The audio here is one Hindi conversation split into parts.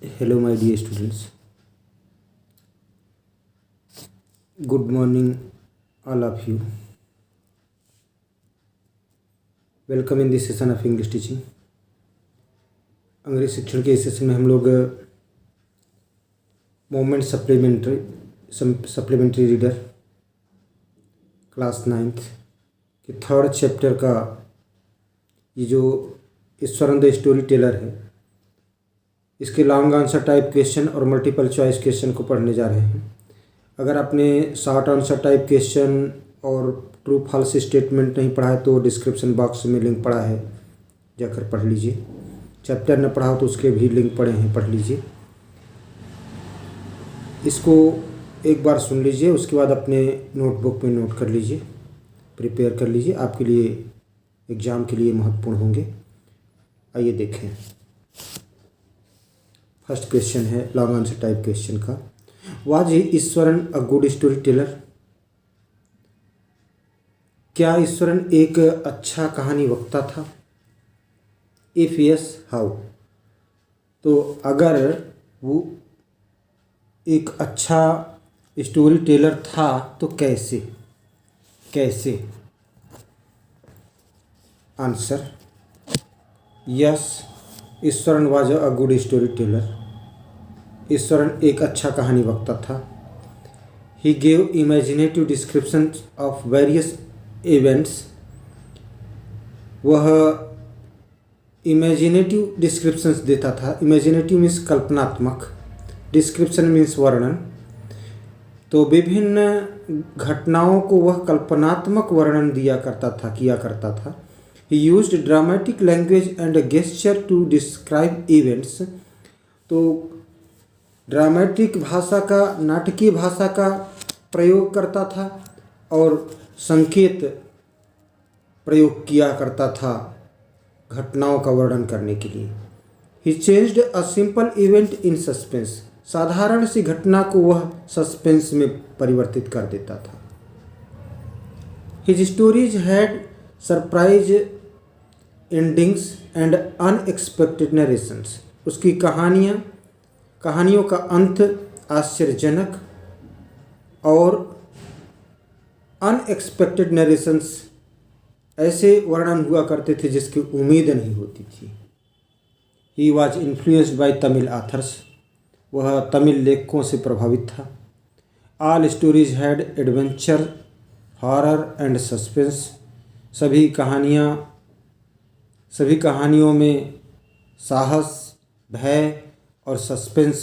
Hello, my dear students. Good morning, all of you. Welcome in this session of English teaching. अंग्रेजी शिक्षण के इस सेशन में हम लोग moment supplementary reader class 9th के 3rd चैप्टर का ये जो ईश्वरन द स्टोरी टेलर है, इसके लॉन्ग आंसर टाइप क्वेश्चन और मल्टीपल चॉइस क्वेश्चन को पढ़ने जा रहे हैं। अगर आपने शॉर्ट आंसर टाइप क्वेश्चन और ट्रू फॉल्स स्टेटमेंट नहीं पढ़ा है तो डिस्क्रिप्शन बॉक्स में लिंक पड़ा है, जाकर पढ़ लीजिए। चैप्टर न पढ़ा हो तो उसके भी लिंक पड़े हैं, पढ़ लीजिए। इसको एक बार सुन लीजिए, उसके बाद अपने नोटबुक में नोट कर लीजिए, प्रिपेयर कर लीजिए, आपके लिए एग्ज़ाम के लिए महत्वपूर्ण होंगे। आइए देखें। फर्स्ट क्वेश्चन है लॉन्ग आंसर टाइप क्वेश्चन का। Was Eswaran a good story Taylor? क्या ईश्वरन एक अच्छा कहानी वक्ता था? If yes, how? तो अगर वो एक अच्छा स्टोरी टेलर था तो कैसे? Answer yes, Eswaran was a good story Taylor. Eswaran एक अच्छा कहानी वक्ता था। He gave imaginative description of various events. वह इमेजिनेटिव डिस्क्रिप्शंस देता था। इमेजिनेटिव मीन्स कल्पनात्मक, डिस्क्रिप्शन मीन्स वर्णन। तो विभिन्न घटनाओं को वह कल्पनात्मक वर्णन किया करता था। He used dramatic language and gesture to describe events. तो ड्रामेटिक भाषा का, नाटकीय भाषा का प्रयोग करता था और संकेत प्रयोग किया करता था घटनाओं का वर्णन करने के लिए। He changed a simple event in suspense. साधारण सी घटना को वह सस्पेंस में परिवर्तित कर देता था। His stories had surprise endings and unexpected narrations. उसकी कहानियों का अंत आश्चर्यजनक और अनएक्सपेक्टेड नरेशंस ऐसे वर्णन हुआ करते थे जिसकी उम्मीद नहीं होती थी। He was influenced by Tamil authors. वह तमिल लेखकों से प्रभावित था। All stories had adventure, horror and suspense. सभी कहानियों में साहस, भय और सस्पेंस,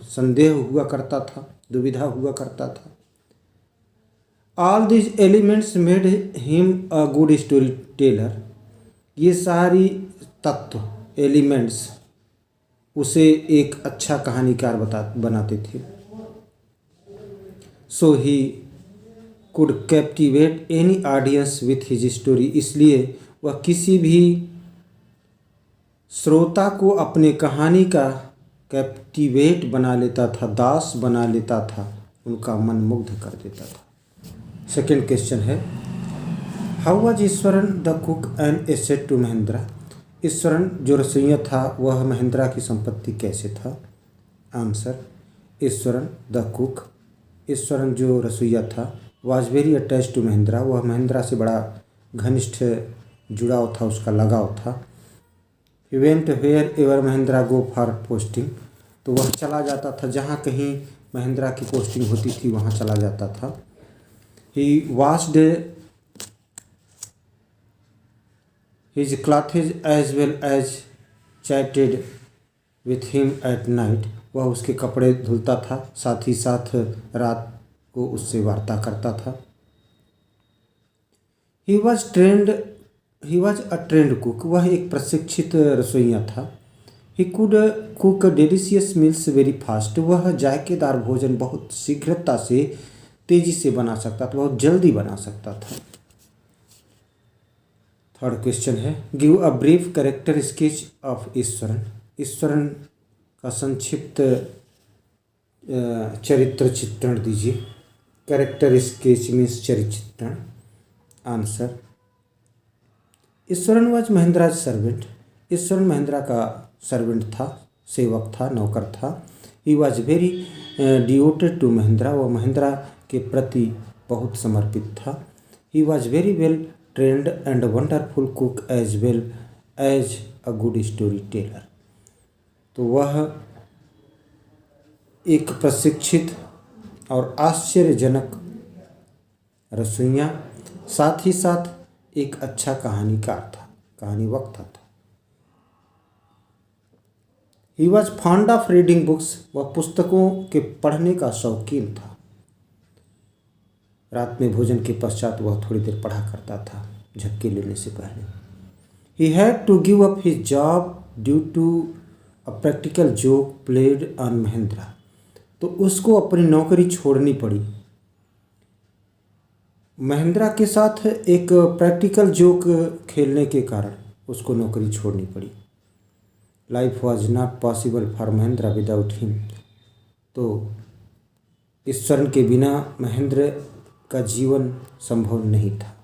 संदेह हुआ करता था, दुविधा हुआ करता था। All these elements made him a good story Taylor. ये सारी तत्व, एलिमेंट्स उसे एक अच्छा कहानीकार बनाते थे। So he could captivate any audience with his story. इसलिए वह किसी भी श्रोता को अपने कहानी का कैप्टिवेट बना लेता था, दास बना लेता था, उनका मन मुग्ध कर देता था। सेकेंड क्वेश्चन है, how was Iswaran the cook and asset to Mahendra? Iswaran जो रसोइया था वह महेंद्रा की संपत्ति कैसे था? Answer Iswaran the cook, Iswaran जो रसोइया था, was very attach to Mahendra. वह महेंद्रा से बड़ा घनिष्ठ जुड़ाव था, उसका लगाव था। He went where ever Mahendra go for posting. तो वह चला जाता था, जहाँ कहीं महेंद्रा की पोस्टिंग होती थी वहाँ चला जाता था। He washed his clothes as well as chatted with him at night. वह उसके कपड़े धुलता था, साथ ही साथ रात को उससे वार्ता करता था। He was a trend cook. वह एक प्रशिक्षित रसोइया था। He could cook delicious meals very fast. वह जायकेदार भोजन बहुत शीघ्रता से, तेजी से बना सकता था, बहुत जल्दी बना सकता था। थर्ड क्वेश्चन है, give a brief character sketch of Eswaran. Eswaran का संक्षिप्त चरित्र चित्रण दीजिए। कैरेक्टर स्केच मीन्स चरित्र चित्रण। Answer Iswaran was Mahendra's servant. Iswaran Mahendra का सर्वेंट था, सेवक था, नौकर था। He was very devoted to Mahendra, वह महिंद्रा के प्रति बहुत समर्पित था। He was very well trained and wonderful cook as well as a good story teller. तो वह एक प्रशिक्षित और आश्चर्यजनक रसोइया, साथ ही साथ एक अच्छा कहानीकार था, कहानी वक्ता था। He was fond of reading books, वह पुस्तकों के पढ़ने का शौकीन था। रात में भोजन के पश्चात वह थोड़ी देर पढ़ा करता था, झपकी लेने से पहले। He had to give up his job due to a practical joke played on Mahindra, तो उसको अपनी नौकरी छोड़नी पड़ी। महिंद्रा के साथ एक प्रैक्टिकल जोक खेलने के कारण उसको नौकरी छोड़नी पड़ी। Life was not possible for Mahindra without him, तो ईश्वरन के बिना महेंद्र का जीवन संभव नहीं था।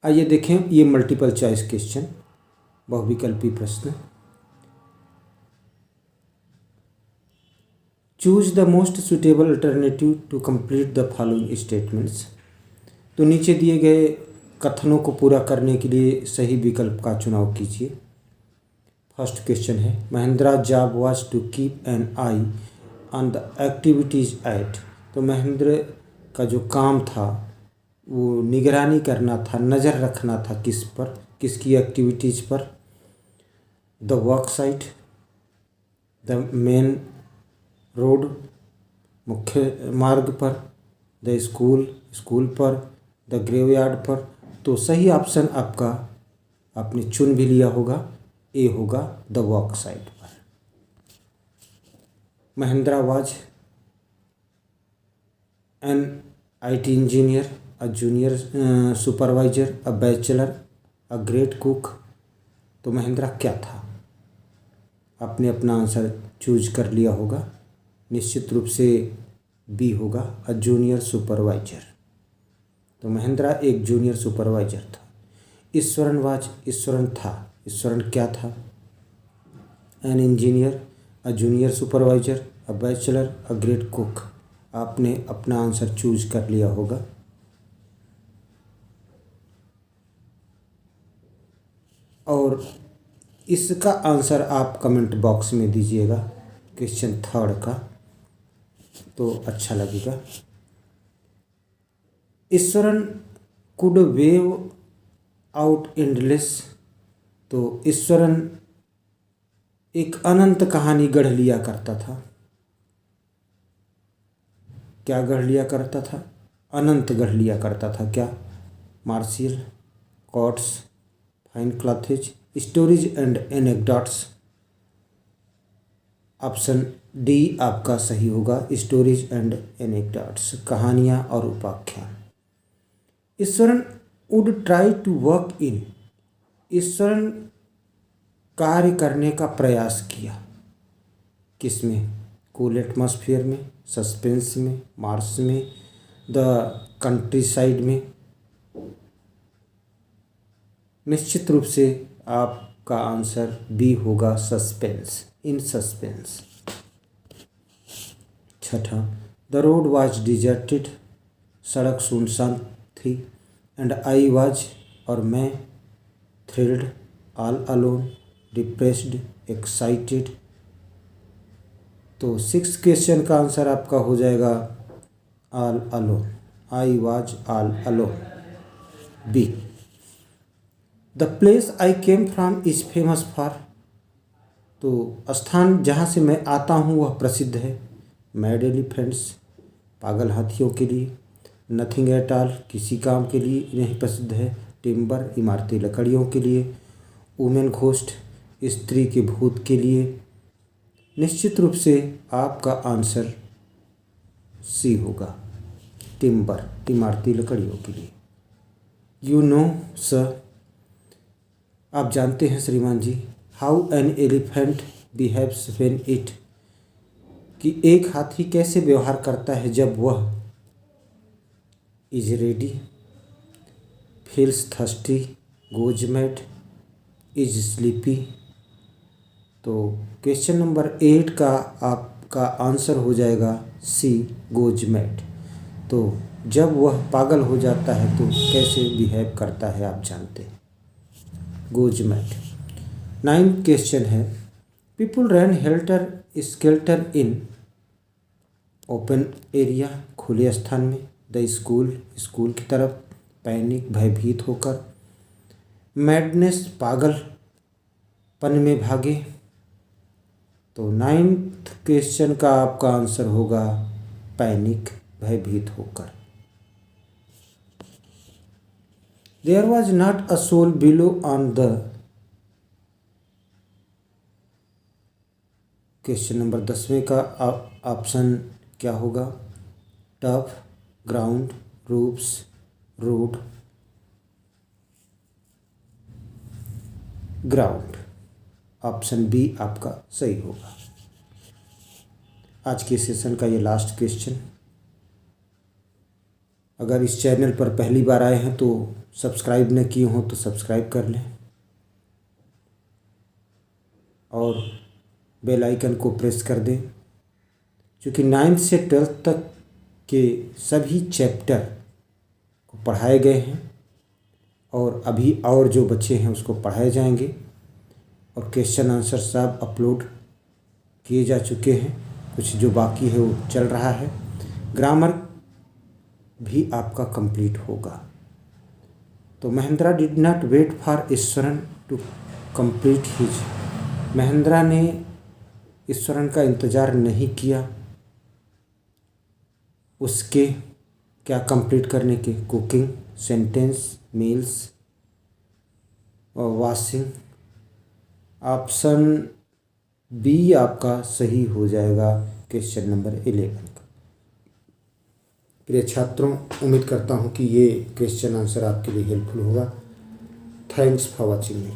आइए देखें ये मल्टीपल चॉइस क्वेश्चन, बहुविकल्पी प्रश्न। Choose the most suitable alternative to complete the following statements. तो नीचे दिए गए कथनों को पूरा करने के लिए सही विकल्प का चुनाव कीजिए। फर्स्ट क्वेश्चन है, Mahindra job was to keep an eye on the activities at. तो महेंद्र का जो काम था वो निगरानी करना था, नज़र रखना था किस पर, किसकी एक्टिविटीज़ पर। The work site, the main road, मुख्य मार्ग पर, द स्कूल, स्कूल पर, द ग्रेवयार्ड पर। तो सही ऑप्शन आपका आपने चुन भी लिया होगा, ए होगा द वर्क साइट पर। Mahindra was an IT engineer, a junior supervisor, a bachelor, a great cook. तो महिंद्रा क्या था, आपने अपना आंसर चूज कर लिया होगा। निश्चित रूप से बी होगा अ जूनियर सुपरवाइजर। तो महिंद्रा एक जूनियर सुपरवाइजर था। ईश्वरन वाज, ईश्वरन था, ईश्वरन क्या था, an engineer, a junior supervisor, a bachelor, a great cook. आपने अपना आंसर चूज कर लिया होगा। और इसका आंसर आप कमेंट बॉक्स में दीजिएगा, क्वेश्चन थर्ड का, तो अच्छा लगेगा। Eswaran could wave out endless. तो ईश्वरन एक अनंत कहानी गढ़ लिया करता था। क्या गढ़ लिया करता था, अनंत गढ़ लिया करता था। क्या, martial, cots, fine clothes, stories and anecdotes. Option D आपका सही होगा, स्टोरीज एंड एनेक्डोट्स, कहानियाँ और उपाख्यान। Iswaran would try to work in, Iswaran कार्य करने का प्रयास किया, किसमें, कूल एटमॉस्फेयर में, सस्पेंस में, मार्स में, द कंट्री साइड में। निश्चित रूप से आपका आंसर बी होगा, सस्पेंस, इन सस्पेंस। छठा, द रोड वाज डिजर्टेड, सड़क सुनसान थी, एंड आई वाज, और मैं, thrilled, all alone, depressed, excited. तो सिक्स क्वेश्चन का आंसर आपका हो जाएगा all alone, I was all alone, B. The place I came from is famous for. तो स्थान जहाँ से मैं आता हूँ वह प्रसिद्ध है, मैड एलिफेंट्स, पागल हाथियों के लिए, नथिंग एट ऑल, किसी काम के लिए नहीं प्रसिद्ध है, टिम्बर, इमारती लकड़ियों के लिए, वुमेन घोस्ट, स्त्री के भूत के लिए। निश्चित रूप से आपका आंसर सी होगा, टिम्बर, इमारती लकड़ियों के लिए। यू नो सर, आप जानते हैं श्रीमान ji, how an elephant behaves when it, कि एक हाथी कैसे व्यवहार करता है जब वह is ready, feels thirsty, goes mad, is sleepy, तो क्वेश्चन नंबर 8 का आपका आंसर हो जाएगा सी, गोज मैड। तो जब वह पागल हो जाता है तो कैसे बिहेव करता है आप जानते हैं, गोज मैड। 9th क्वेश्चन है, people run helter skeletal in open area, खुले स्थान में, द स्कूल, स्कूल की तरफ, पैनिक, भयभीत होकर, मैडनेस, पागलपन में भागे। तो 9th क्वेश्चन का आपका आंसर होगा पैनिक, भयभीत होकर। There was not a soul below on the, question number 10वें का ऑप्शन क्या होगा, tough, ground, roofs, road, ground. Option B आपका सही होगा। आज के सेशन का ये लास्ट क्वेश्चन। अगर इस चैनल पर पहली बार आए हैं तो सब्सक्राइब न किए हों तो सब्सक्राइब कर लें और बेल आइकन को प्रेस कर दें, क्योंकि 9th से 12th तक के सभी चैप्टर को पढ़ाए गए हैं और अभी और जो बच्चे हैं उसको पढ़ाए जाएंगे और क्वेश्चन आंसर सब अपलोड किए जा चुके हैं, कुछ जो बाकी है वो चल रहा है। ग्रामर भी आपका कंप्लीट होगा। तो Mahendra did not wait for Iswaran to complete his, Mahendra ने ईश्वरन का इंतज़ार नहीं किया उसके क्या कंप्लीट करने के, कुकिंग, सेंटेंस, मील्स और वॉशिंग। ऑप्शन बी आपका सही हो जाएगा क्वेश्चन नंबर 11 का। प्रिय छात्रों, उम्मीद करता हूँ कि ये क्वेश्चन आंसर आपके लिए हेल्पफुल होगा। Thanks for watching me.